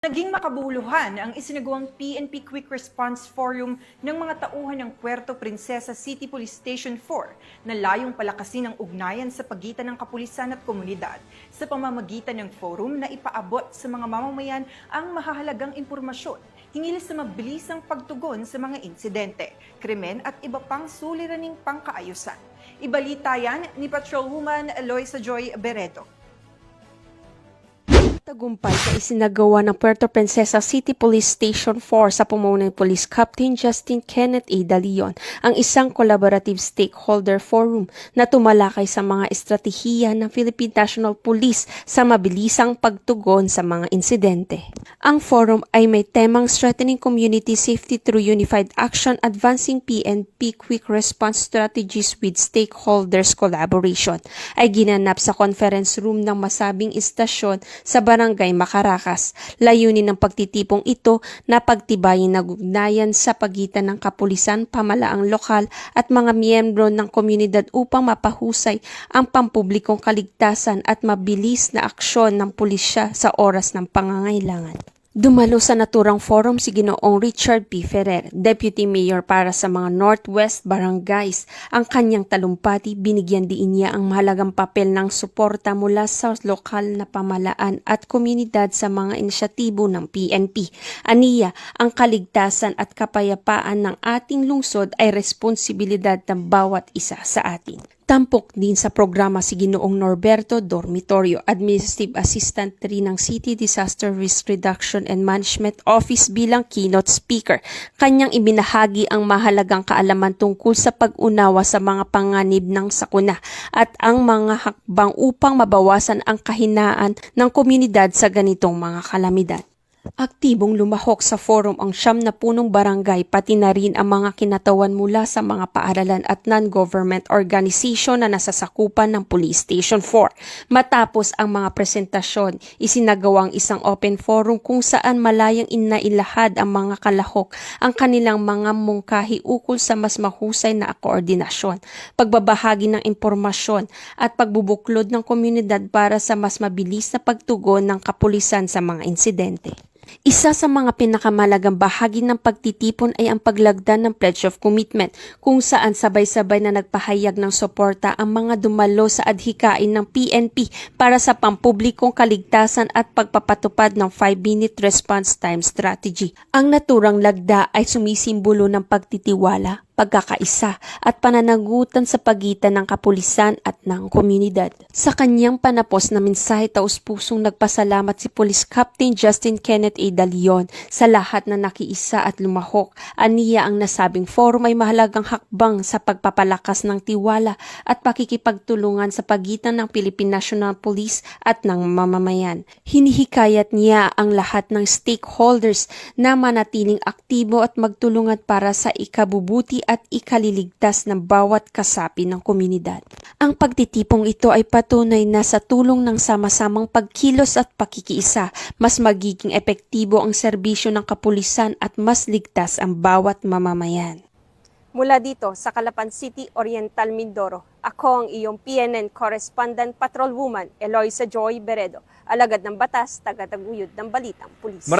Naging makabuluhan ang isinagawang PNP Quick Response Forum ng mga tauhan ng Puerto Princesa City Police Station 4 na layong palakasin ang ugnayan sa pagitan ng kapulisan at komunidad sa pamamagitan ng forum na ipaabot sa mga mamamayan ang mahahalagang impormasyon hinggil sa mabilisang pagtugon sa mga insidente, krimen at iba pang suliraning pangkaayusan. Ibalita yan ni Patrolwoman Eloisa Joy Beredo. Tagumpay na isinagawa ng Puerto Princesa City Police Station 4 sa pamumuno ni Police Captain Justin Kenneth A. Dalion ang isang collaborative stakeholder forum na tumalakay sa mga estratehiya ng Philippine National Police sa mabilisang pagtugon sa mga insidente. Ang forum ay may temang Strengthening Community Safety Through Unified Action, Advancing PNP Quick Response Strategies with Stakeholders Collaboration ay ginanap sa conference room ng masabing istasyon sa Barangay Macarakas. Layunin ng pagtitipong ito na pagtibayin ng ugnayan sa pagitan ng kapulisan, pamalaang lokal at mga miyembro ng komunidad upang mapahusay ang pampublikong kaligtasan at mabilis na aksyon ng pulisya sa oras ng pangangailangan. Dumalo sa naturang forum si Ginoong Richard P. Ferrer, Deputy Mayor para sa mga Northwest Barangays. Ang kanyang talumpati, binigyan diin niya ang mahalagang papel ng suporta mula sa lokal na pamalaan at komunidad sa mga inisyatibo ng PNP. Aniya, ang kaligtasan at kapayapaan ng ating lungsod ay responsibilidad ng bawat isa sa atin. Tampok din sa programa si Ginoong Norberto Dormitorio, Administrative Assistant rin ng City Disaster Risk Reduction and Management Office bilang keynote speaker. Kanyang ibinahagi ang mahalagang kaalaman tungkol sa pag-unawa sa mga panganib ng sakuna at ang mga hakbang upang mabawasan ang kahinaan ng komunidad sa ganitong mga kalamidad. Aktibong lumahok sa forum ang 70 barangay pati na rin ang mga kinatawan mula sa mga paaralan at non-government organization na nasasakupan ng Police Station 4. Matapos ang mga presentasyon, isinagawang isang open forum kung saan malayang inailahad ang mga kalahok ang kanilang mga mungkahi ukol sa mas mahusay na koordinasyon, pagbabahagi ng impormasyon at pagbubuklod ng komunidad para sa mas mabilis na pagtugon ng kapulisan sa mga insidente. Isa sa mga pinakamalagang bahagi ng pagtitipon ay ang paglagda ng Pledge of Commitment, kung saan sabay-sabay na nagpahayag ng suporta ang mga dumalo sa adhikain ng PNP para sa pampublikong kaligtasan at pagpapatupad ng 5-minute response time strategy. Ang naturang lagda ay sumisimbolo ng pagtitiwala, pagkakaisa at pananagutan sa pagitan ng kapulisan at ng komunidad. Sa kanyang panapos na mensahe, taus-pusong nagpasalamat si Police Captain Justin Kenneth A. Dalion sa lahat na nakiisa at lumahok. Aniya, ang nasabing forum ay mahalagang hakbang sa pagpapalakas ng tiwala at pakikipagtulungan sa pagitan ng Philippine National Police at ng mamamayan. Hinihikayat niya ang lahat ng stakeholders na manatiling aktibo at magtulungan para sa ikabubuti at ikaliligtas ng bawat kasapi ng komunidad. Ang pagtitipong ito ay patunay na sa tulong ng sama-samang pagkilos at pakikiisa, mas magiging epektibo ang serbisyo ng kapulisan at mas ligtas ang bawat mamamayan. Mula dito sa Calapan City, Oriental Mindoro, ako ang iyong PNN Correspondent Patrolwoman Eloisa Joy Beredo, alagad ng batas, tagataguyod ng balitang pulis.